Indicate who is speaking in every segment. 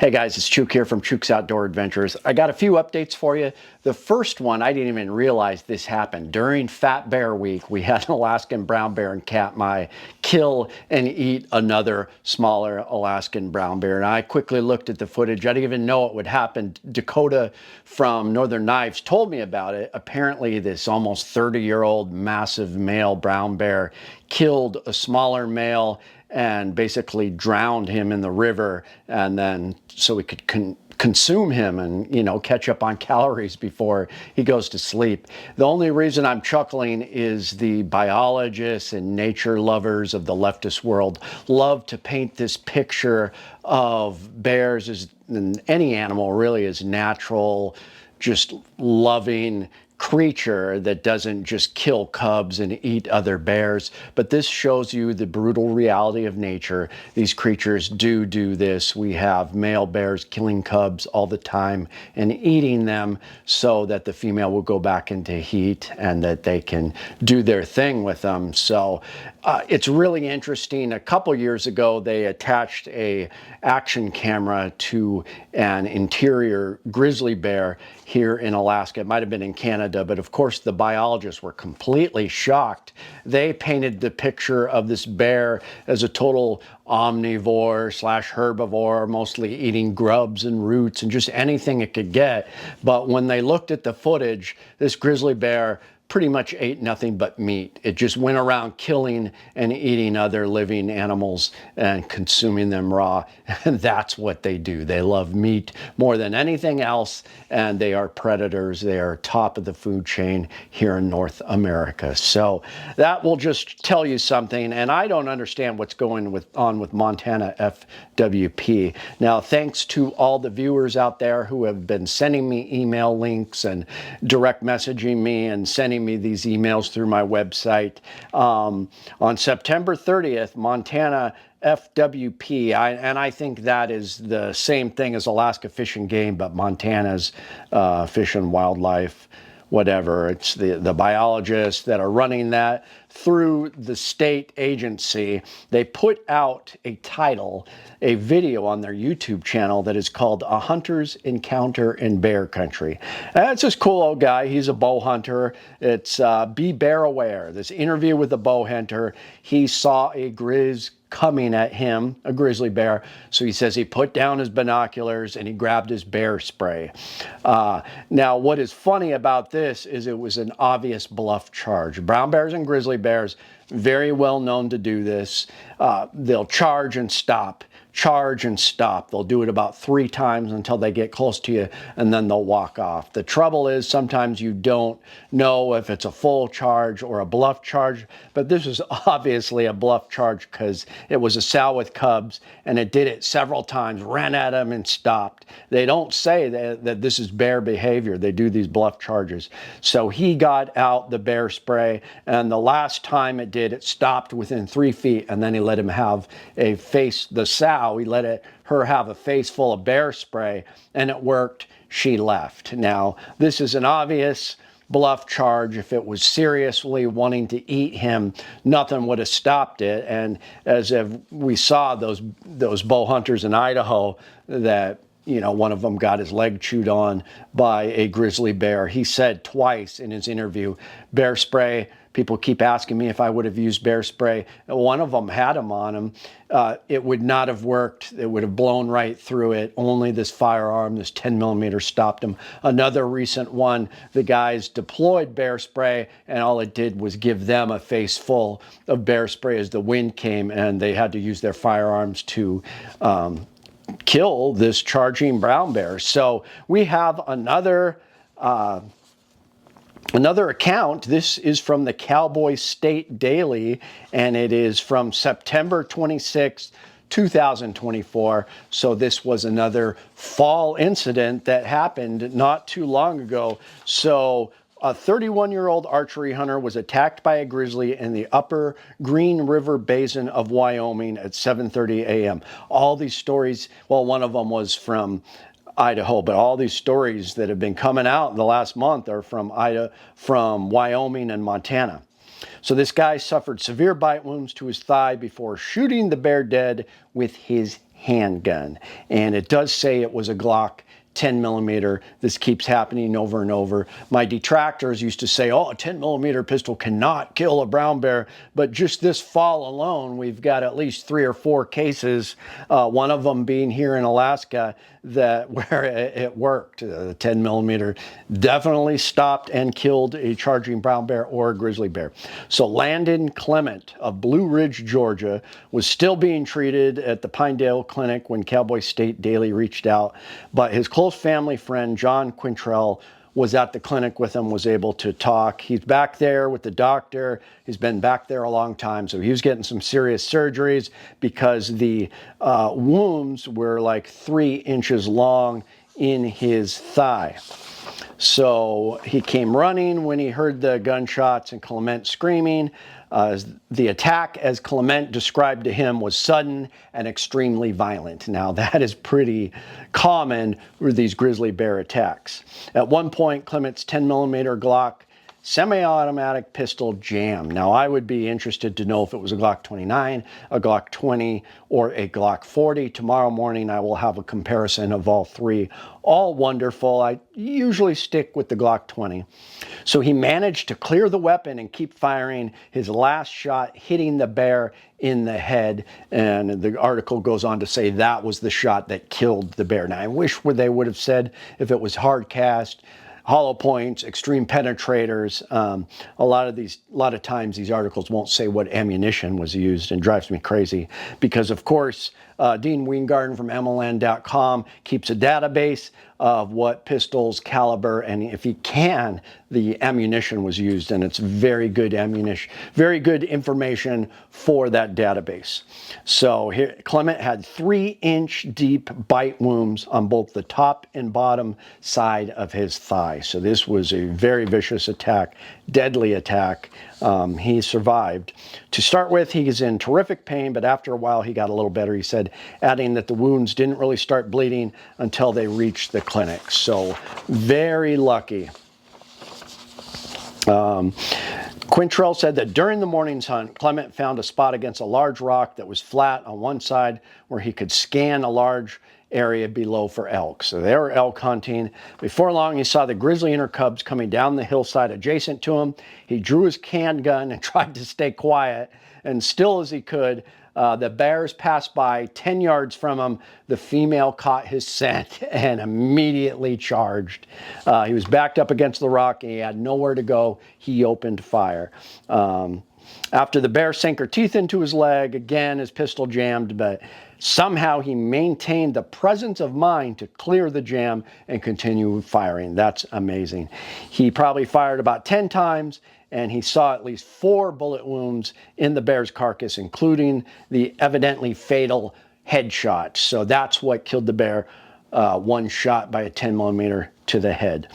Speaker 1: Hey guys, it's Chuke here from Chuke's Outdoor Adventures. I got a few updates for you. The first one, I didn't even realize this happened. During Fat Bear Week, we had an Alaskan brown bear and Katmai kill and eat another smaller Alaskan brown bear. And I quickly looked at the footage. I didn't even know it would happen. Dakota from Northern Knives told me about it. Apparently, this almost 30-year-old massive male brown bear killed a smaller male and basically drowned him in the river, and then so we could consume him and, you know, catch up on calories before he goes to sleep. The only reason I'm chuckling is the biologists and nature lovers of the leftist world love to paint this picture of bears as, and any animal really, as natural, just loving creature that doesn't just kill cubs and eat other bears. But this shows you the brutal reality of nature. These creatures do this. We have male bears killing cubs all the time and eating them so that the female will go back into heat and that they can do their thing with them. So it's really interesting. A couple years ago, they attached a action camera to an interior grizzly bear here in Alaska. It might have been in Canada, but of course the biologists were completely shocked. They painted the picture of this bear as a total omnivore slash herbivore, mostly eating grubs and roots and just anything it could get. But when they looked at the footage, this grizzly bear pretty much ate nothing but meat. It just went around killing and eating other living animals and consuming them raw. And that's what they do. They love meat more than anything else, and they are predators. They are top of the food chain here in North America. So that will just tell you something. And I don't understand what's going on with Montana FWP. Now, thanks to all the viewers out there who have been sending me email links and direct messaging me and sending me these emails through my website. On September 30th, Montana FWP, and I think that is the same thing as Alaska Fish and Game, but Montana's Fish and Wildlife, whatever. It's the biologists that are running that through the state agency. They put out a title, a video on their YouTube channel that is called A Hunter's Encounter in Bear Country. And it's this cool old guy. He's a bow hunter. It's Be Bear Aware. This interview with the bow hunter. He saw a grizz coming at him, a grizzly bear. So he says he put down his binoculars and he grabbed his bear spray. Now, what is funny about this is it was an obvious bluff charge. Brown bears and grizzly bears, very well known to do this. They'll charge and stop. Charge and stop. They'll do it about 3 times until they get close to you, and then they'll walk off. The trouble is sometimes you don't know if it's a full charge or a bluff charge, but this is obviously a bluff charge because it was a sow with cubs, and it did it several times, ran at them and stopped. They don't say that this is bear behavior. They do these bluff charges. So he got out the bear spray, and the last time it did, it stopped within 3 feet, and then he let him have a face, the sow, he let her have a face full of bear spray, and it worked. She left. Now, this is an obvious bluff charge. If it was seriously wanting to eat him, nothing would have stopped it. And as we saw those bow hunters in Idaho that, you know, one of them got his leg chewed on by a grizzly bear. He said twice in his interview, bear spray. People keep asking me if I would have used bear spray. One of them had him on him. It would not have worked. It would have blown right through it. Only this firearm, this 10mm, stopped him. Another recent one, the guys deployed bear spray, and all it did was give them a face full of bear spray as the wind came, and they had to use their firearms to kill this charging brown bear. So we have another account. This is from the Cowboy State Daily, and it is from September 26, 2024. So this was another fall incident that happened not too long ago. So a 31-year-old archery hunter was attacked by a grizzly in the upper Green River Basin of Wyoming at 7:30 a.m. All these stories, well, one of them was from Idaho, but all these stories that have been coming out in the last month are from Wyoming and Montana. So this guy suffered severe bite wounds to his thigh before shooting the bear dead with his handgun. And it does say it was a Glock 10 millimeter. This keeps happening over and over. My detractors used to say, oh, a 10 millimeter pistol cannot kill a brown bear. But just this fall alone, we've got at least 3 or 4 cases, one of them being here in Alaska, that where it worked. The 10 millimeter definitely stopped and killed a charging brown bear or a grizzly bear. So Landon Clement of Blue Ridge, Georgia, was still being treated at the Pinedale Clinic when Cowboy State Daily reached out, but his close family friend, John Quintrell, was at the clinic with him, was able to talk. He's back there with the doctor. He's been back there a long time, so he was getting some serious surgeries because the wounds were like 3 inches long in his thigh. So he came running when he heard the gunshots and Clement screaming. The attack, as Clement described to him, was sudden and extremely violent. Now, that is pretty common with these grizzly bear attacks. At one point, Clement's 10 millimeter Glock semi-automatic pistol jammed. Now, I would be interested to know if it was a Glock 29, a Glock 20, or a Glock 40. Tomorrow morning, I will have a comparison of all 3. All wonderful. I usually stick with the Glock 20. So he managed to clear the weapon and keep firing, his last shot hitting the bear in the head. And the article goes on to say that was the shot that killed the bear. Now, I wish they would have said if it was hard cast, hollow points, extreme penetrators. A lot of times these articles won't say what ammunition was used, and drives me crazy because, of course, Dean Weingarten from MLN.com keeps a database of what pistols, caliber, and if he can, the ammunition was used, and it's very good ammunition, very good information for that database. So here, Clement had 3-inch deep bite wounds on both the top and bottom side of his thigh. So this was a very vicious attack, deadly attack. He survived. To start with, he is in terrific pain, but after a while he got a little better, he said, adding that the wounds didn't really start bleeding until they reached the clinic. So very lucky. Quintrell said that during the morning's hunt, Clement found a spot against a large rock that was flat on one side where he could scan a large area below for elk. So they were elk hunting. Before long, he saw the grizzly and her cubs coming down the hillside adjacent to him. He drew his handgun and tried to stay quiet, and still as he could, the bears passed by 10 yards from him. The female caught his scent and immediately charged. He was backed up against the rock and he had nowhere to go. He opened fire. After the bear sank her teeth into his leg, again, his pistol jammed, but somehow he maintained the presence of mind to clear the jam and continue firing. That's amazing. He probably fired about 10 times, and he saw at least 4 bullet wounds in the bear's carcass, including the evidently fatal headshot. So that's what killed the bear, one shot by a 10 millimeter to the head.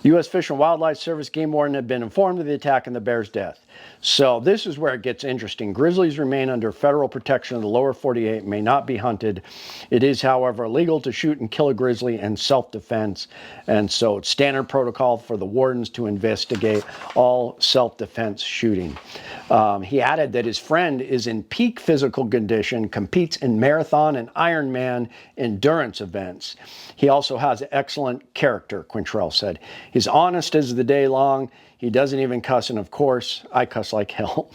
Speaker 1: U.S. Fish and Wildlife Service game warden had been informed of the attack and the bear's death. So this is where it gets interesting. Grizzlies remain under federal protection of the lower 48 and may not be hunted. It is, however, illegal to shoot and kill a grizzly in self-defense. And so it's standard protocol for the wardens to investigate all self-defense shooting. He added that his friend is in peak physical condition, competes in marathon and Ironman endurance events. He also has excellent character, Quintrell said. He's honest as the day long. He doesn't even cuss, and of course, I cuss like hell.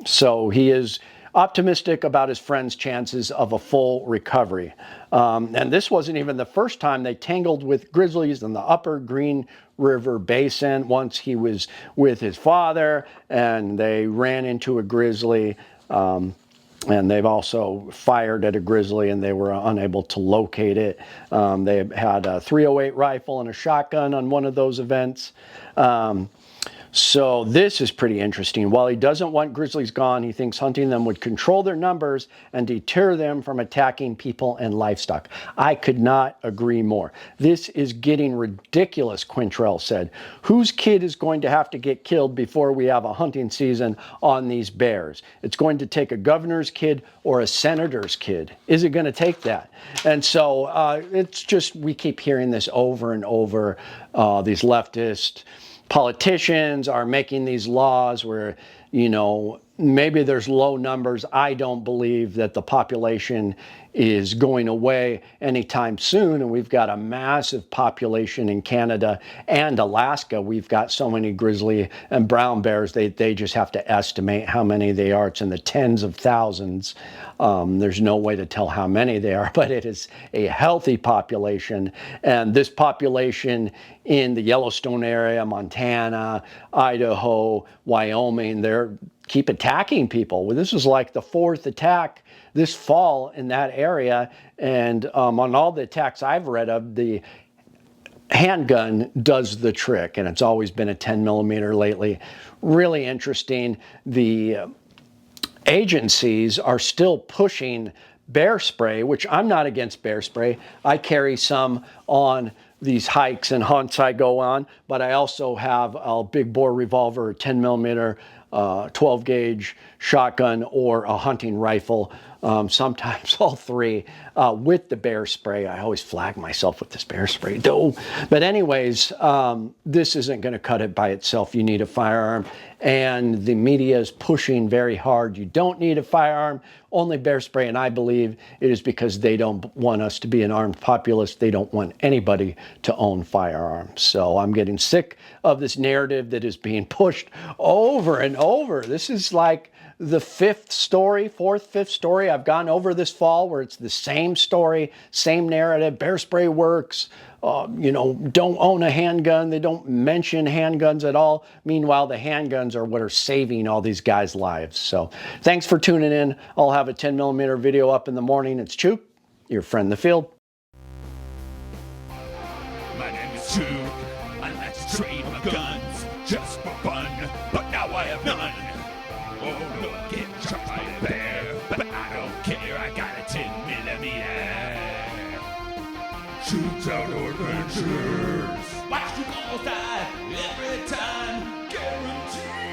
Speaker 1: So he is optimistic about his friend's chances of a full recovery. And this wasn't even the first time they tangled with grizzlies in the upper Green River Basin. Once he was with his father, and they ran into a grizzly. And they've also fired at a grizzly and they were unable to locate it. They had a .308 rifle and a shotgun on one of those events. So this is pretty interesting. While he doesn't want grizzlies gone, he thinks hunting them would control their numbers and deter them from attacking people and livestock. I could not agree more. This is getting ridiculous, Quintrell said. Whose kid is going to have to get killed before we have a hunting season on these bears? It's going to take a governor's kid or a senator's kid. Is it going to take that? And so it's just, we keep hearing this over and over. These leftist politicians are making these laws where, you know, maybe there's low numbers. I don't believe that the population is going away anytime soon. And we've got a massive population in Canada and Alaska. We've got so many grizzly and brown bears, they just have to estimate how many they are. It's in the tens of thousands. There's no way to tell how many they are, but it is a healthy population. And this population in the Yellowstone area, Montana, Idaho, Wyoming, they're keep attacking people. Well, this is like the fourth attack this fall in that area. And on all the attacks I've read of, the handgun does the trick, and it's always been a 10 millimeter lately. Really interesting. The agencies are still pushing bear spray, which I'm not against bear spray. I carry some on these hikes and hunts I go on, but I also have a big bore revolver, 10 millimeter, 12 gauge shotgun, or a hunting rifle, sometimes all three, with the bear spray. I always flag myself with this bear spray though. But anyways, this isn't going to cut it by itself. You need a firearm, and the media is pushing very hard. You don't need a firearm, only bear spray. And I believe it is because they don't want us to be an armed populace. They don't want anybody to own firearms. So I'm getting sick of this narrative that is being pushed over and over. This is like the fifth, fifth story I've gone over this fall where it's the same story, same narrative. Bear spray works. You know, don't own a handgun. They don't mention handguns at all. Meanwhile, the handguns are what are saving all these guys' lives. So thanks for tuning in. I'll have a 10 millimeter video up in the morning. It's Chuke, your friend in the field.
Speaker 2: My name is Chuke. I like to trade my guns just for fun, but now I have none. Oh, look, get shot by a bear, but I don't care. I got a 10 millimeter. Chuke's Outdoor Adventures. Watch you all die every time, guaranteed.